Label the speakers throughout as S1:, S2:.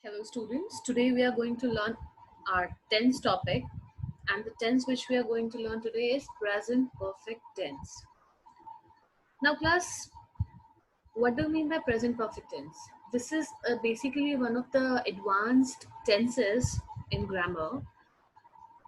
S1: Hello students, today we are going to learn our tense topic, and the tense which we are going to learn today is present perfect tense. Now class, what do you mean by present perfect tense? This is basically one of the advanced tenses in grammar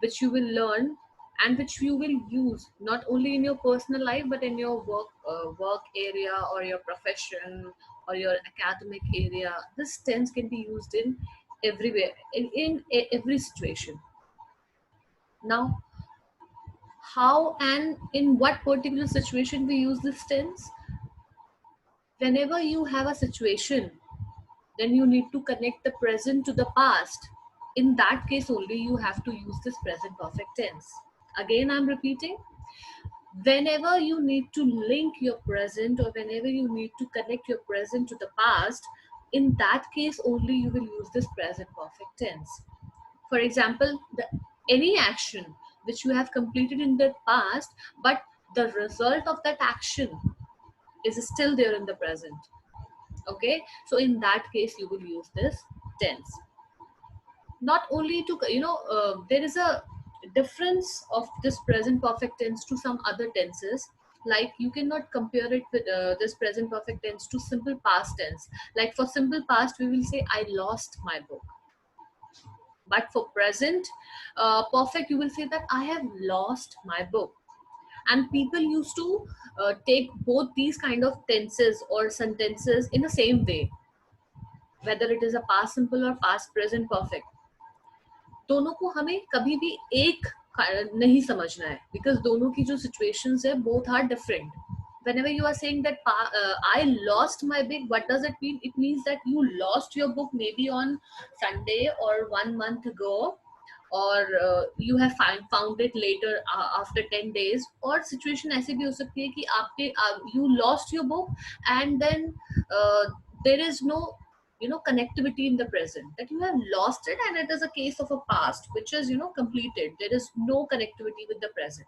S1: which you will learn and which you will use not only in your personal life but in your work area or your profession or your academic area. This tense can be used in everywhere in every situation. Now, how and in what particular situation we use this tense? Whenever you have a situation, then you need to connect the present to the past. In that case only you have to use this present perfect tense. Again, I'm repeating, whenever you need to link your present or whenever you need to connect your present to the past, in that case only you will use this present perfect tense. For example, any action which you have completed in the past, but the result of that action is still there in the present. Okay, so in that case you will use this tense. Not only to there is a difference of this present perfect tense to some other tenses. Like you cannot compare it with this present perfect tense to simple past tense. Like for simple past we will say I lost my book, but for present perfect you will say that I have lost my book. And people used to take both these kind of tenses or sentences in the same way, whether it is a past simple or past present perfect. दोनों को हमें कभी भी एक नहीं समझना है, because दोनों की जो situations है both are different. Whenever you are saying that I lost my book, what does it mean? It means that you lost your book maybe on Sunday or 1 month ago, or you have found it later after 10 days. और situation ऐसे भी हो सकती है कि आपके you lost your book and then uh, there is no connectivity in the present, that you have lost it and it is a case of a past which is completed. There is no connectivity with the present.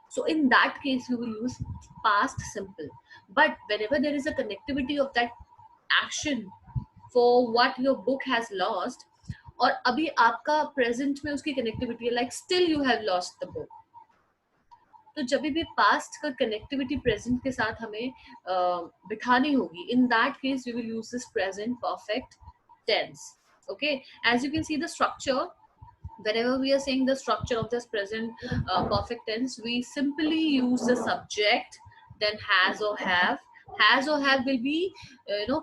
S1: So in that case you will use past simple. But whenever there is a connectivity of that action for what your book has lost, और अभी आपका present में उसकी connectivity है, like still you have lost the book, तो जब भी past का कनेक्टिविटी प्रेजेंट के साथ हमें बिठानी होगी, in that case we will use this present perfect tense. Okay, as you can see the structure, whenever we are saying the structure of this present perfect tense, we simply use the subject, then has or have. Has or have will be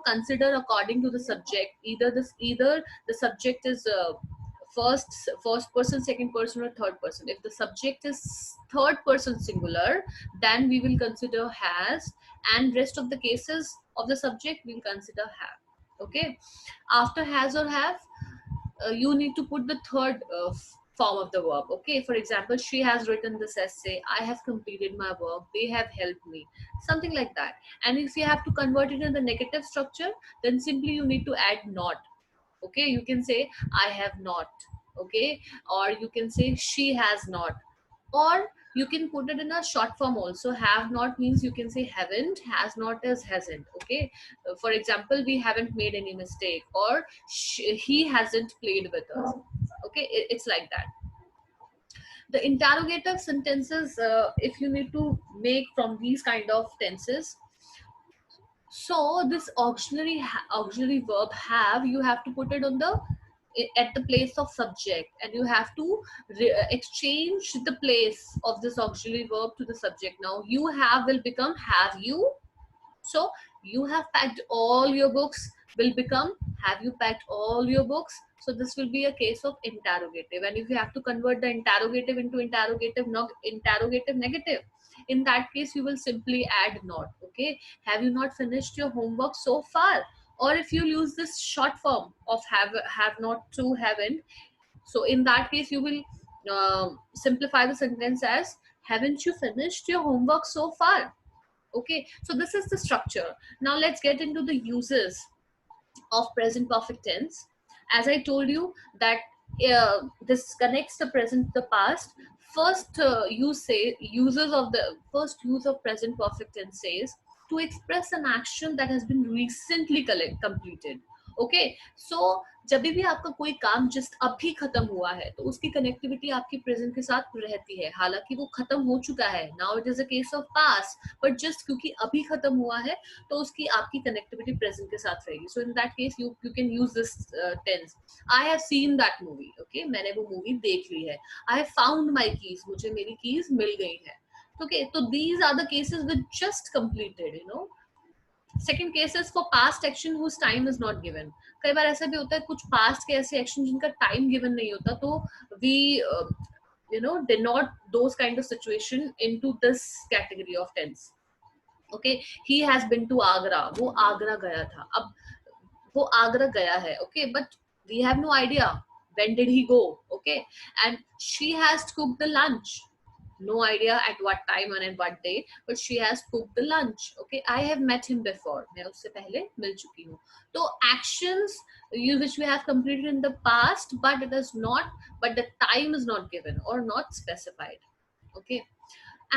S1: considered according to the subject. Either the subject is first person, second person, or third person. If the subject is third person singular, then we will consider has, and rest of the cases of the subject we'll consider have. Okay, after has or have, you need to put the third form of the verb. Okay, for example, she has written this essay, I have completed my work, they have helped me, something like that. And if you have to convert it in the negative structure, then simply you need to add not. Okay, you can say I have not. Okay, or you can say she has not, or you can put it in a short form also. Have not means you can say haven't, has not is hasn't. Okay, for example, we haven't made any mistake, or he hasn't played with us. Okay, it's like that. The interrogative sentences, if you need to make from these kind of tenses, so this auxiliary verb have, you have to put it on the at the place of subject, and you have to exchange the place of this auxiliary verb to the subject. Now you have will become have you. So you have packed all your books will become have you packed all your books. So this will be a case of interrogative. And if you have to convert the interrogative into interrogative, not interrogative negative, in that case you will simply add not. Okay, have you not finished your homework so far? Or if you use this short form of have not to haven't, so in that case you will simplify the sentence as haven't you finished your homework so far? Okay, so this is the structure. Now let's get into the uses of present perfect tense. As I told you that this connects the present to the past. First uses of the first use of present perfect tense says to express an action that has been recently completed, okay so जब भी आपका कोई काम just अभी खत्म हुआ है तो उसकी कनेक्टिविटी आपकी प्रेजेंट के साथ रहती है, हालांकि वो खत्म हो चुका है, now it is a case of pass, but just क्योंकि अभी खत्म हुआ है तो उसकी आपकी कनेक्टिविटी प्रेजेंट के साथ रहेगी. So in that case you can use this tense. I have seen that movie. Okay, मैंने वो मूवी देख ली है. I have found my keys, मुझे मेरी कीज मिल गई है. ओके, तो these are the cases which just completed, you know. Second case is for past action whose time is not given. कई बार ऐसा भी होता है कुछ पास्ट के ऐसे एक्शन जिनका टाइम गिवन नहीं होता, तो we you know denote those kind of situation into this category of tense. Okay, he has been to Agra. वो आगरा गया था. अब वो आगरा गया है. Okay, but we have no idea when did he go. Okay, and she has cooked the lunch. No idea at what time and at what day, but she has cooked the lunch. Okay, I have met him before. मैं उससे पहले मिल चुकी हूँ. तो actions which we have completed in the past, but it is not, but the time is not given or not specified. Okay,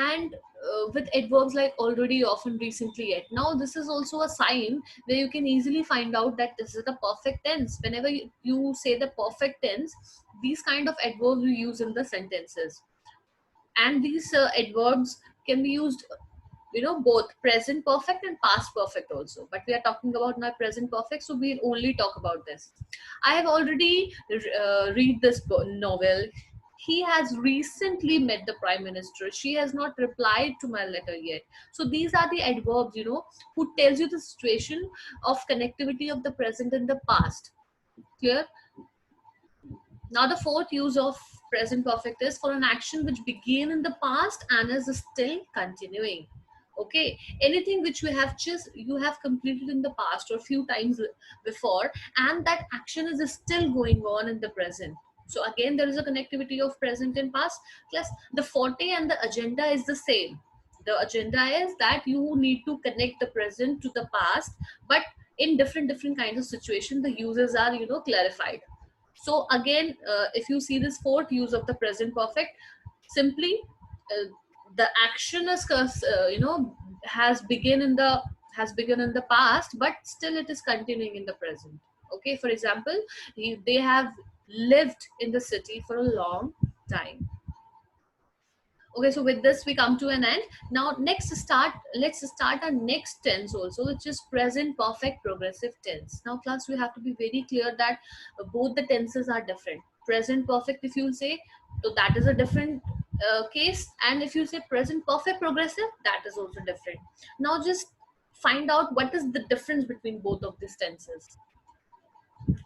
S1: and with adverbs like already, often, recently, yet. Now this is also a sign where you can easily find out that this is the perfect tense. Whenever you say the perfect tense, these kind of adverbs you use in the sentences, and these adverbs can be used, you know, both present perfect and past perfect also, but we are talking about now present perfect, so we'll only talk about this. I have already read this novel. He has recently met the prime minister. She has not replied to my letter yet. So these are the adverbs, you know, who tells you the situation of connectivity of the present and the past. Clear? Now the fourth use of present perfect is for an action which began in the past and is still continuing. Okay, anything which you have completed in the past or few times before, and that action is still going on in the present. So again, there is a connectivity of present and past. Plus the forte and the agenda is the same. The agenda is that you need to connect the present to the past, but in different kinds of situation the uses are, you know, clarified. So again, if you see this fourth use of the present perfect, simply the action is you know, has begun in the past, but still it is continuing in the present. Okay, for example, they have lived in the city for a long time. Okay, so with this we come to an end. Now let's start our next tense also, which is present perfect progressive tense. Now class, we have to be very clear that both the tenses are different. Present perfect, if you say, so that is a different case, and if you say present perfect progressive, that is also different. Now just find out what is the difference between both of these tenses.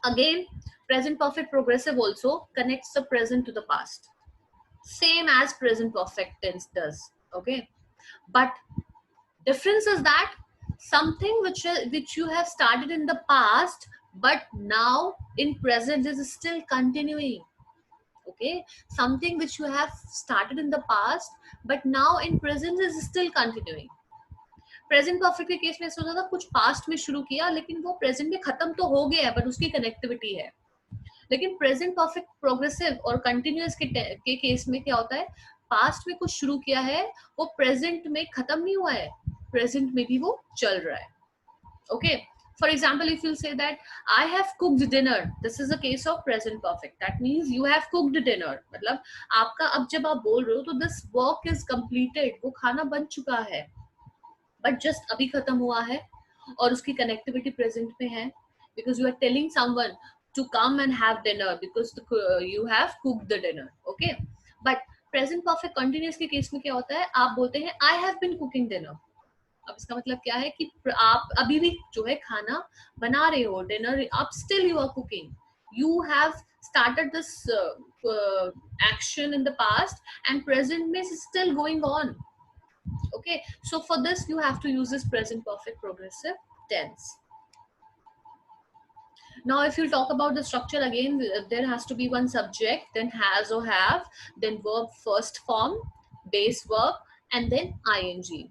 S1: Again, present perfect progressive also connects the present to the past, same as present perfect tense does. Okay, but difference is that something which you have started in the past but now in present is still continuing. Okay, something which you have started in the past but now in present is still continuing. Present perfect के case में ऐसा होता था, कुछ past में शुरू किया लेकिन वो प्रेजेंट में खत्म तो हो गया है, बट उसकी कनेक्टिविटी है. लेकिन प्रेजेंट परफेक्ट प्रोग्रेसिव और कंटिन्यूअस के केस में क्या होता है, पास्ट में कुछ शुरू किया है, वो प्रेजेंट में खत्म नहीं हुआ है, प्रेजेंट में भी वो चल रहा है. Okay, for example if you say that I have cooked dinner, this is a case of present perfect. That means you have cooked dinner, मतलब आपका अब जब आप बोल रहे हो तो दिस वर्क इज कंप्लीटेड, वो खाना बन चुका है बट जस्ट अभी खत्म हुआ है और उसकी कनेक्टिविटी प्रेजेंट में है, because you are telling someone to come and have dinner because you have cooked the dinner. Okay, but present perfect continuous के केस में क्या होता है, आप बोलते हैं I have been cooking dinner. अब इसका मतलब क्या है कि आप अभी भी जो है खाना बना रहे हो, डिनर, आप still you are cooking. You have started this action in the past and present में is still going on. Okay, so for this you have to use this present perfect progressive tense. Now if you talk about the structure again, there has to be one subject, then has or have, then verb first form, base verb, and then ing.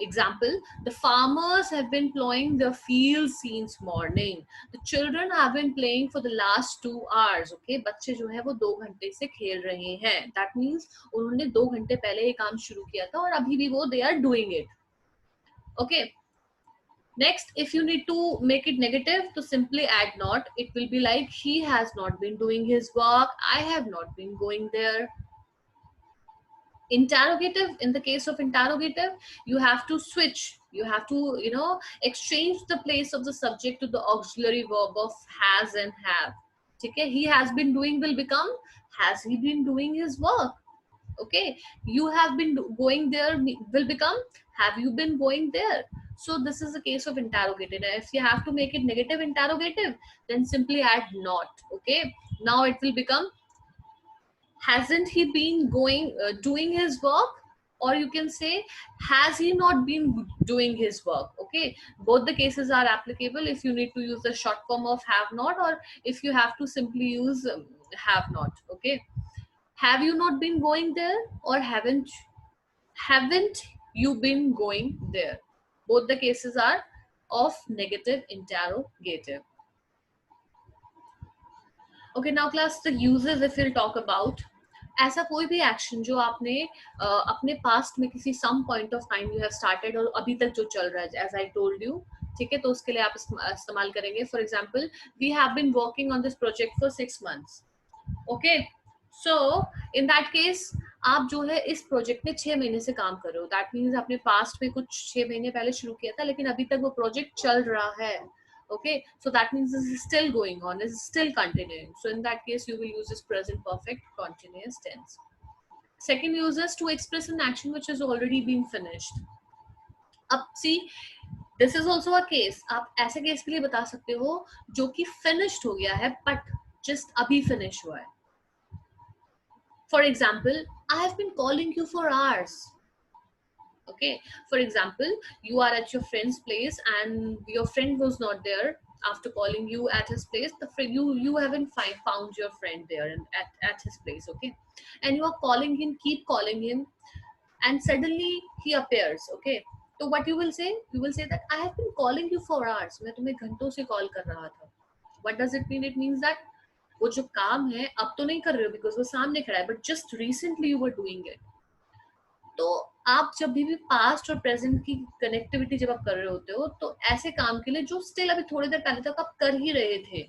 S1: Example, the farmers have been plowing the fields since morning. The children have been playing for the last 2 hours. Okay, बच्चे जो है वो 2 घंटे से खेल रहे हैं. That means उन्होंने 2 घंटे पहले ये काम शुरू किया था और अभी भी वो they are doing it. Okay, Next, if you need to make it negative, to simply add not. It will be like, he has not been doing his work, I have not been going there. Interrogative, in the case of interrogative, you have to switch, you have to, exchange the place of the subject to the auxiliary verb of has and have. Okay, he has been doing will become, has he been doing his work? Okay, you have been going there will become, have you been going there? So this is the case of interrogative. If you have to make it negative interrogative, then simply add not. Okay, now it will become, hasn't he been going doing his work? Or you can say, has he not been doing his work? Okay, both the cases are applicable if you need to use the short form of have not, or if you have to simply use have not. Okay, have you not been going there, or haven't you been going there? Both the cases are of negative interrogative. Okay, now class, the uses if we'll talk about, ऐसा कोई भी action जो आपने अपने past में किसी some point of time you have started और अभी तक जो चल रहा है, एज आई टोल्ड यू, ठीक है, तो उसके लिए आप इस्तेमाल करेंगे. For example, we have been working on this project for 6 months. Okay, so in that case, आप जो है इस प्रोजेक्ट में 6 महीने से काम कर रहे हो. दैट मीन्स आपने पास्ट में कुछ 6 महीने पहले शुरू किया था, लेकिन अभी तक वो प्रोजेक्ट चल रहा है. Okay, so that means this is still going on, this is still continuing. So in that case, you will use this present perfect continuous tense. Second use is to express an action which has already been finished. अब see, this is also a case. आप ऐसे case के लिए बता सकते हो जो कि finished हो गया है but just अभी finish हुआ है. For example, I have been calling you for hours. Okay, for example, you are at your friend's place and your friend was not there. After calling you at his place, the friend, you haven't found your friend there and at his place. Okay, and you are calling him, keep calling him, and suddenly he appears. Okay, so what you will say, you will say that I have been calling you for hours, मैं तुम्हें घंटों से call कर रहा था. What does it mean? It means that वो जो काम है अब तो नहीं कर रहे हो because वो सामने खड़ा है, but just recently you were doing it. तो आप जब भी पास्ट और प्रेजेंट की कनेक्टिविटी जब आप कर रहे होते हो, तो ऐसे काम के लिए जो स्टिल अभी थोड़ी देर पहले तक आप कर ही रहे थे,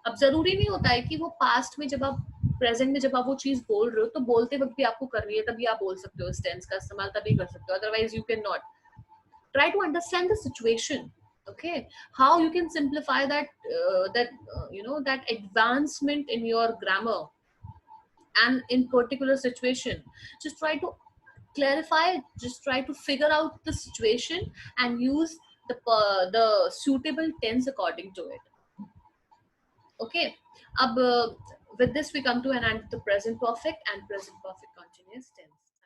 S1: अब जरूरी नहीं होता है कि वो पास्ट में जब आप प्रेजेंट में जब आप वो चीज बोल रहे हो तो बोलते वक्त भी आपको करनी है, तभी आप बोल सकते हो, इस टेंस का इस्तेमाल तभी कर सकते हो, otherwise you can not. Try to understand the situation. Okay, how you can simplify that advancement in your grammar and in particular situation. Just try to clarify, just try to figure out the situation and use the suitable tense according to it. Okay, with this we come to an end of the present perfect and present perfect continuous tense.